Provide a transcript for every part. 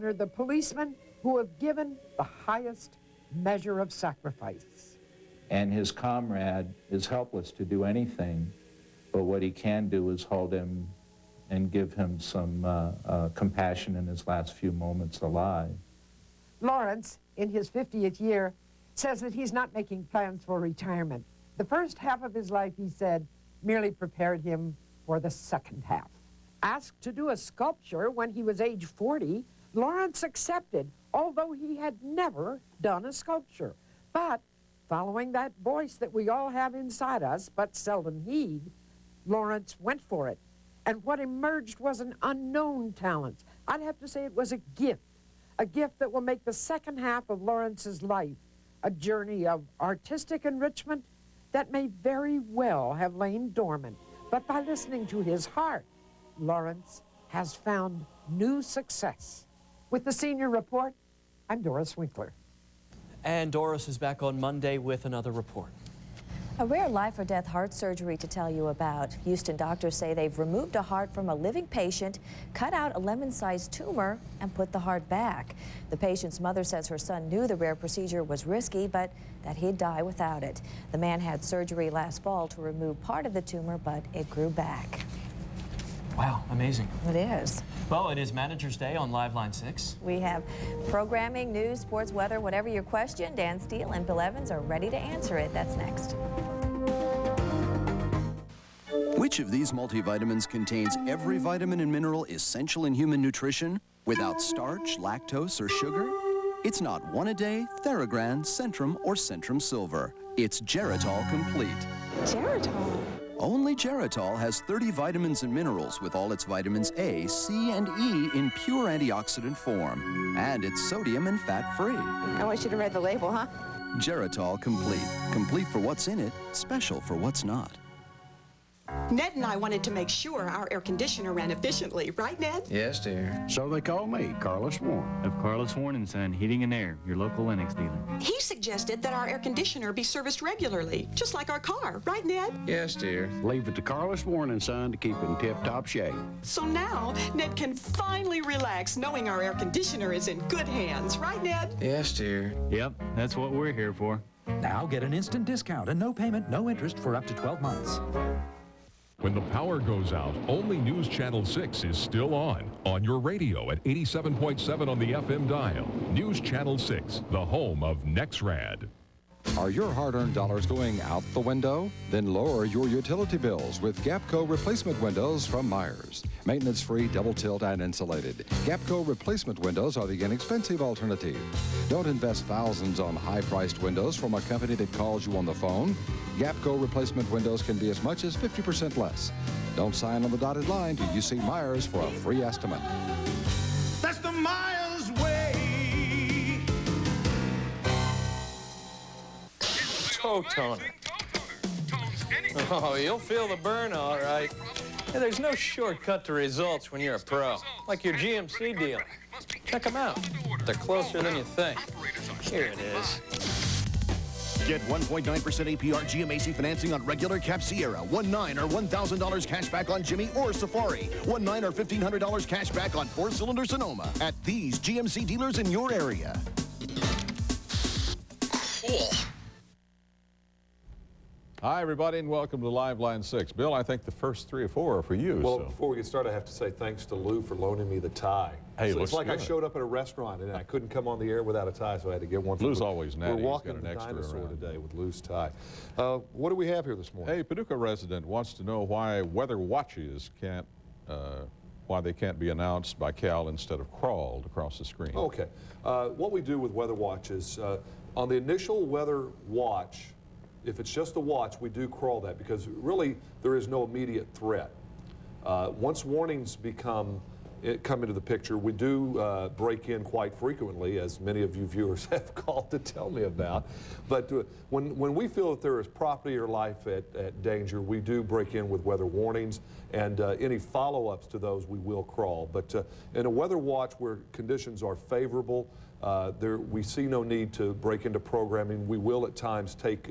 The policemen who have given the highest measure of sacrifice. And his comrade is helpless to do anything, but what he can do is hold him and give him some compassion in his last few moments alive. Lawrence, in his 50th year, says that he's not making plans for retirement. The first half of his life, he said, merely prepared him for the second half. Asked to do a sculpture when he was age 40, Lawrence accepted, although he had never done a sculpture. But following that voice that we all have inside us but seldom heed, Lawrence went for it. And what emerged was an unknown talent. I'd have to say it was a gift that will make the second half of Lawrence's life a journey of artistic enrichment that may very well have lain dormant. But by listening to his heart, Lawrence has found new success. With the Senior Report, I'm Doris Winkler. And Doris is back on Monday with another report. A rare life or death heart surgery to tell you about. Houston doctors say they've removed a heart from a living patient, cut out a lemon-sized tumor, and put the heart back. The patient's mother says her son knew the rare procedure was risky, but that he'd die without it. The man had surgery last fall to remove part of the tumor, but it grew back. Wow, amazing. It is. Well, it is Manager's Day on Live Line 6. We have programming, news, sports, weather, whatever your question. Dan Steele and Bill Evans are ready to answer it. That's next. Which of these multivitamins contains every vitamin and mineral essential in human nutrition without starch, lactose, or sugar? It's not One A Day, Theragram, Centrum, or Centrum Silver. It's Geritol Complete. Geritol? Only Geritol has 30 vitamins and minerals with all its vitamins A, C, and E in pure antioxidant form. And it's sodium and fat-free. I want you to read the label, huh? Geritol Complete. Complete for what's in it, special for what's not. Ned and I wanted to make sure our air conditioner ran efficiently, right, Ned? Yes, dear. So they call me, Carlos Warren. Of Carlos Warren & Son Heating and Air, your local Lennox dealer. He suggested that our air conditioner be serviced regularly, just like our car, right, Ned? Yes, dear. Leave it to Carlos Warren & Son to keep it in tip-top shape. So now, Ned can finally relax knowing our air conditioner is in good hands, right, Ned? Yes, dear. Yep, that's what we're here for. Now get an instant discount and no payment, no interest for up to 12 months. When the power goes out, only News Channel 6 is still on your radio at 87.7 on the FM dial. News Channel 6, the home of NexRad. Are your hard-earned dollars going out the window? Then lower your utility bills with Gapco replacement windows from Myers. Maintenance-free, double-tilt, and insulated. Gapco replacement windows are the inexpensive alternative. Don't invest thousands on high-priced windows from a company that calls you on the phone. Gapco replacement windows can be as much as 50% less. Don't sign on the dotted line till you see Myers for a free estimate. That's the Myers way. Toe toner. Oh, you'll feel the burn, all right. Hey, there's no shortcut to results when you're a pro, like your GMC dealer. Check them out. They're closer than you think. Here it is. Get 1.9% APR GMAC financing on regular Cap Sierra, $1.9 or $1,000 cash back on Jimmy or Safari, $1.9 or $1,500 cash back on 4-cylinder Sonoma at these GMC dealers in your area. Cool. Hi, everybody, and welcome to Live Line 6. Bill, I think the first 3 or 4 are for you. Well, before we get started, I have to say thanks to Lou for loaning me the tie. Hey, so it's like good. I showed up at a restaurant and I couldn't come on the air without a tie, so I had to get one. Lou's always natty. We're walking He's the got an extra dinosaur around today with Lou's tie. What do we have here this morning? Hey, Paducah resident wants to know why weather watches can't, why they can't be announced by Cal instead of crawled across the screen. Okay. What we do with weather watches, on the initial weather watch, if it's just a watch, we do crawl that because really there is no immediate threat. Once warnings come into the picture, we do break in quite frequently, as many of you viewers have called to tell me about. But when we feel that there is property or life at danger, we do break in with weather warnings, and any follow-ups to those we will crawl. But in a weather watch where conditions are favorable, we see no need to break into programming. We will at times take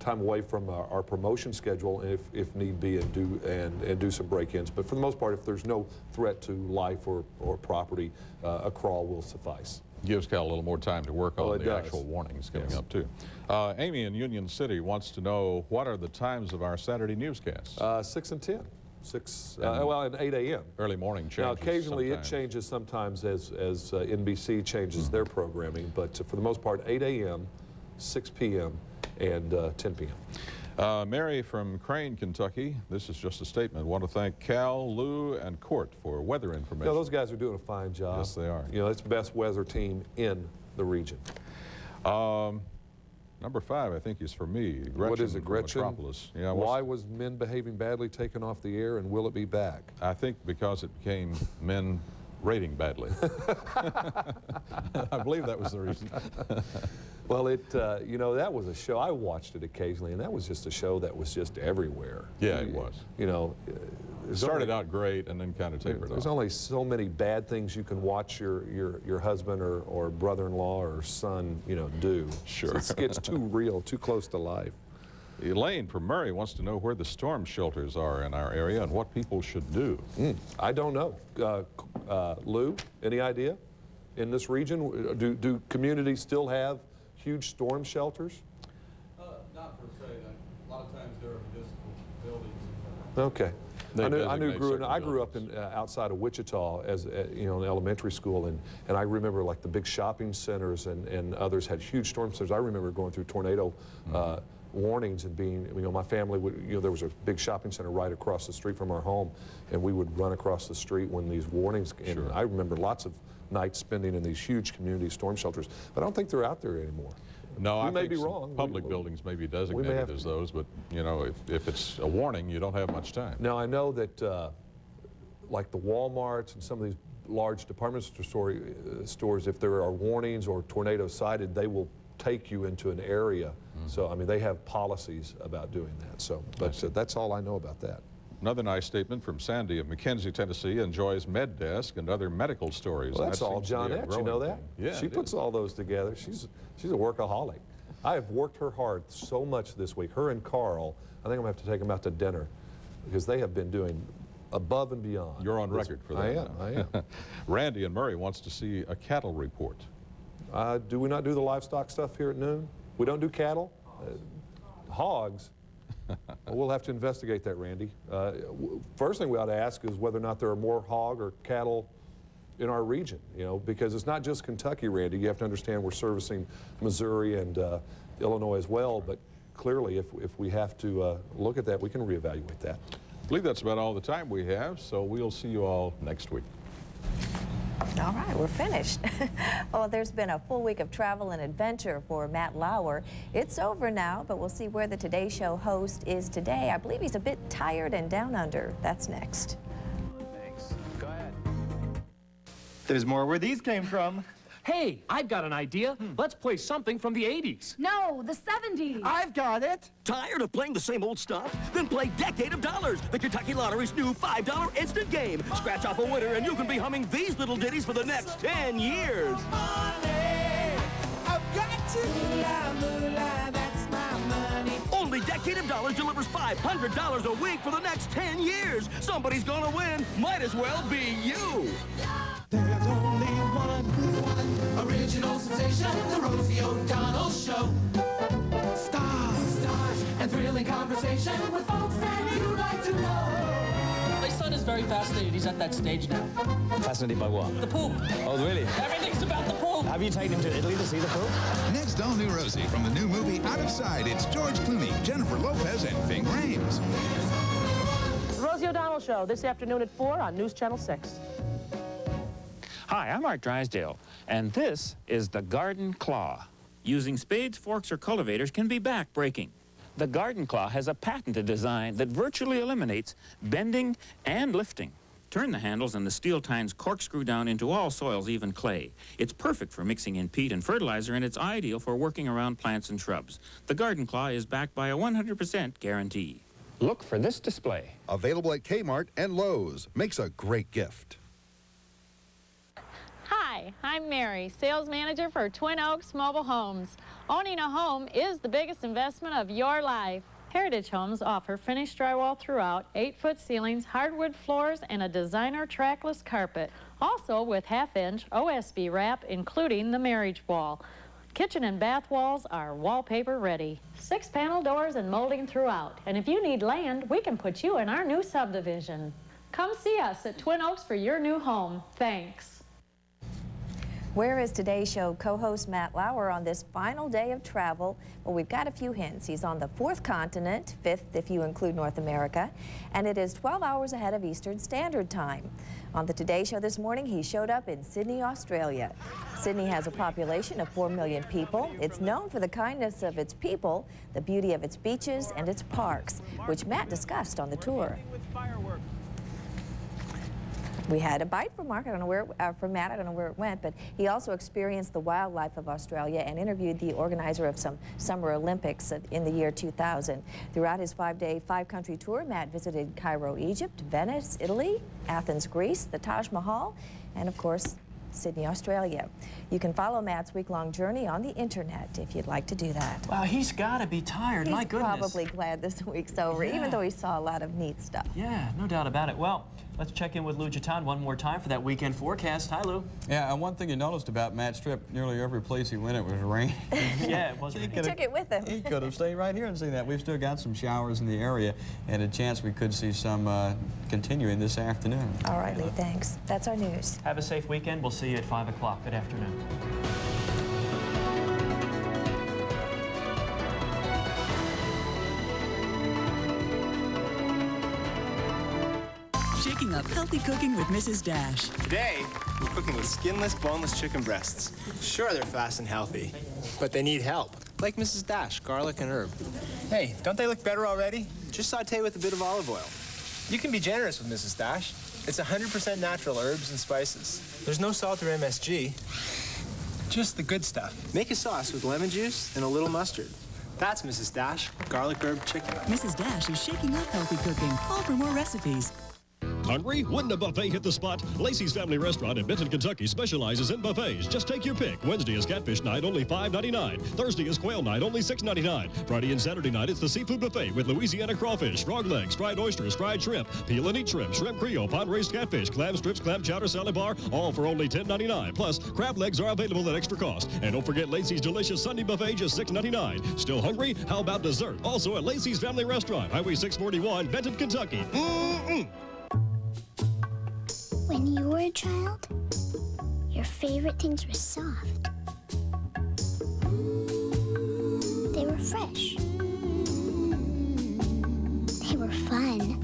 time away from our promotion schedule if need be, and do some break-ins. But for the most part, if there's no threat to life or property, a crawl will suffice. Gives Cal a little more time to work on the does. actual warnings coming up, too. Amy in Union City wants to know, what are the times of our Saturday newscasts? 6 and 10. 6, well, and 8 a.m. Early morning changes. Now, occasionally sometimes. it changes sometimes as NBC changes their programming, but for the most part, 8 a.m., 6 p.m., and 10 p.m. Mary from Crane, Kentucky, this is just a statement. Want to thank Cal, Lou, and Court for weather information. No, those guys are doing a fine job. Yes, they are. You know, it's the best weather team in the region. Number 5, I think, is for me. Gretchen. What is it, Gretchen? Metropolis. Yeah, why was Men Behaving Badly taken off the air, and will it be back? I think because it became Men Rating Badly. I believe that was the reason. Well, you know, that was a show. I watched it occasionally, and that was just a show that was just everywhere. Yeah, it was. You know, it started out great and then kind of tapered off. There's only so many bad things you can watch your husband or brother-in-law or son, you know, do. Sure. It gets too real, too close to life. Elaine from Murray wants to know where the storm shelters are in our area and what people should do. I don't know. Lou, any idea? In this region, do communities still have huge storm shelters? Not per se. A lot of times there are municipal buildings. Okay. I grew up buildings. in outside of Wichita as you know, in elementary school, and I remember like the big shopping centers and others had huge storm centers. I remember going through tornado warnings and being, you know, my family would, you know, there was a big shopping center right across the street from our home, and we would run across the street when these warnings. And I remember lots of nights spending in these huge community storm shelters, but I don't think they're out there anymore. No, I may think be wrong. Public buildings may be designated as those, but you know, if it's a warning, you don't have much time. Now I know that like the Walmarts and some of these large department stores, if there are warnings or tornadoes sighted, they will take you into an area. So I mean, they have policies about doing that. So, but that's all I know about that. Another nice statement from Sandy of McKenzie, Tennessee, enjoys Med Desk and other medical stories. Well, that's all Johnette, you know that? Yeah, she puts all those together. She's a workaholic. I have worked her hard so much this week. Her and Carl, I think I'm going to have to take them out to dinner because they have been doing above and beyond. You're on record for that. I am. Randy in Murray wants to see a cattle report. Do we not do the livestock stuff here at noon? We don't do cattle? Hogs? Well, we'll have to investigate that, Randy. First thing we ought to ask is whether or not there are more hog or cattle in our region, you know, because it's not just Kentucky, Randy. You have to understand we're servicing Missouri and Illinois as well, but clearly if we have to look at that, we can reevaluate that. I believe that's about all the time we have, so we'll see you all next week. All right, we're finished. Well, there's been a full week of travel and adventure for Matt Lauer. It's over now, but we'll see where the Today Show host is today. I believe he's a bit tired and down under. That's next. Thanks. Go ahead. There's more where these came from. Hey, I've got an idea. Let's play something from the 80s. No, the 70s. I've got it. Tired of playing the same old stuff? Then play Decade of Dollars, the Kentucky Lottery's new $5 instant game. Scratch off a winner and you can be humming these little ditties for the next 10 years. Only Decade of Dollars delivers $500 a week for the next 10 years. Somebody's gonna win. Might as well be you. There's only one original sensation, the Rosie O'Donnell Show. Stars, and thrilling conversation with folks that you like to know. My son is very fascinated. He's at that stage now. Fascinated by what? The poop. Oh, really? Everything's about the poop. Have you taken him to Italy to see the poop? Next, all new Rosie from the new movie Out of Sight. It's George Clooney, Jennifer Lopez, and Ving Rhames. The Rosie O'Donnell Show, this afternoon at 4 on News Channel 6. Hi, I'm Art Drysdale, and this is the Garden Claw. Using spades, forks, or cultivators can be back-breaking. The Garden Claw has a patented design that virtually eliminates bending and lifting. Turn the handles and the steel tines corkscrew down into all soils, even clay. It's perfect for mixing in peat and fertilizer, and it's ideal for working around plants and shrubs. The Garden Claw is backed by a 100% guarantee. Look for this display. Available at Kmart and Lowe's. Makes a great gift. Hi, Hi, I'm Mary, sales manager for Twin Oaks Mobile Homes. Owning a home is the biggest investment of your life. Heritage Homes offer finished drywall throughout, 8-foot ceilings, hardwood floors, and a designer trackless carpet. Also with half-inch OSB wrap, including the marriage wall. Kitchen and bath walls are wallpaper ready. 6-panel doors and molding throughout. And if you need land, we can put you in our new subdivision. Come see us at Twin Oaks for your new home. Thanks. Where is Today's Show co-host Matt Lauer on this final day of travel? Well, we've got a few hints. He's on the 4th continent, 5th if you include North America, and it is 12 hours ahead of Eastern Standard Time. On the Today Show this morning, he showed up in Sydney, Australia. Sydney has a population of 4 million people. It's known for the kindness of its people, the beauty of its beaches, and its parks, which Matt discussed on the tour. We had a bite from Mark, I don't know where, from Matt, I don't know where it went, but he also experienced the wildlife of Australia and interviewed the organizer of some Summer Olympics in the year 2000. Throughout his 5-day, 5-country tour, Matt visited Cairo, Egypt, Venice, Italy, Athens, Greece, the Taj Mahal, and of course, Sydney, Australia. You can follow Matt's week-long journey on the internet if you'd like to do that. Wow, he's got to be tired, my goodness. He's probably glad this week's over, even though he saw a lot of neat stuff. Yeah, no doubt about it. Well, let's check in with Lou Jatan one more time for that weekend forecast. Hi, Lou. Yeah, and one thing you noticed about Matt's trip, nearly every place he went, it was rain. Yeah, it was. He took it with him. He could have stayed right here and seen that. We've still got some showers in the area, and a chance we could see some continuing this afternoon. All right, Lee, thanks. That's our news. Have a safe weekend. We'll see you at 5 o'clock. Good afternoon. Shaking up healthy cooking with Mrs. Dash. Today, we're cooking with skinless, boneless chicken breasts. Sure, they're fast and healthy, but they need help. Like Mrs. Dash, garlic and herb. Hey, don't they look better already? Just saute with a bit of olive oil. You can be generous with Mrs. Dash. It's 100% natural herbs and spices. There's no salt or MSG, just the good stuff. Make a sauce with lemon juice and a little mustard. That's Mrs. Dash, garlic herb chicken. Mrs. Dash is shaking up healthy cooking. Call for more recipes. Hungry? Wouldn't a buffet hit the spot? Lacey's Family Restaurant in Benton, Kentucky specializes in buffets. Just take your pick. Wednesday is catfish night, only $5.99. Thursday is quail night, only $6.99. Friday and Saturday night, it's the seafood buffet with Louisiana crawfish, frog legs, fried oysters, fried shrimp, peel and eat shrimp, shrimp creole, pond-raised catfish, clam strips, clam chowder, salad bar, all for only $10.99. Plus, crab legs are available at extra cost. And don't forget Lacey's delicious Sunday buffet, just $6.99. Still hungry? How about dessert? Also at Lacey's Family Restaurant, Highway 641, Benton, Kentucky. When you were a child, your favorite things were soft. They were fresh. They were fun.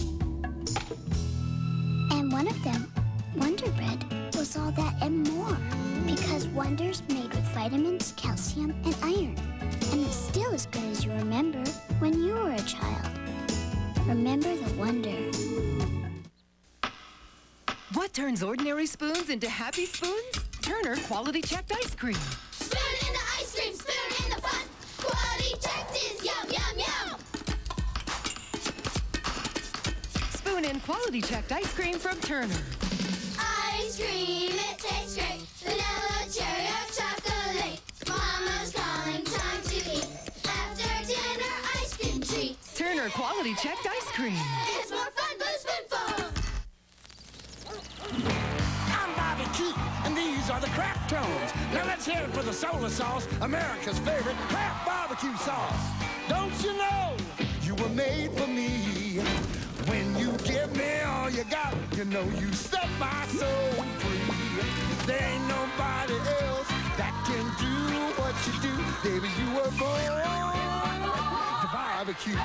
And one of them, Wonder Bread, was all that and more. Because Wonder's made with vitamins, calcium, and iron. And it's still as good as you remember when you were a child. Remember the wonder. What turns ordinary spoons into happy spoons? Turner Quality Checked Ice Cream. Spoon in the ice cream, spoon in the fun. Quality checked is yum, yum, yum. Spoon in Quality Checked Ice Cream from Turner. Ice cream, it tastes great. Vanilla, cherry, or chocolate. Mama's calling, time to eat. After dinner, ice cream treat. Turner Quality Checked Ice Cream. It's more fun, Blue Spoonful. I'm Bobby Keith, and these are the Kraft Tones. Now let's hear it for the Solar Sauce, America's favorite Kraft barbecue sauce. Don't you know you were made for me? When you give me all you got, you know you set my soul free. There ain't nobody else that can do what you do. Baby, you were born to barbecue.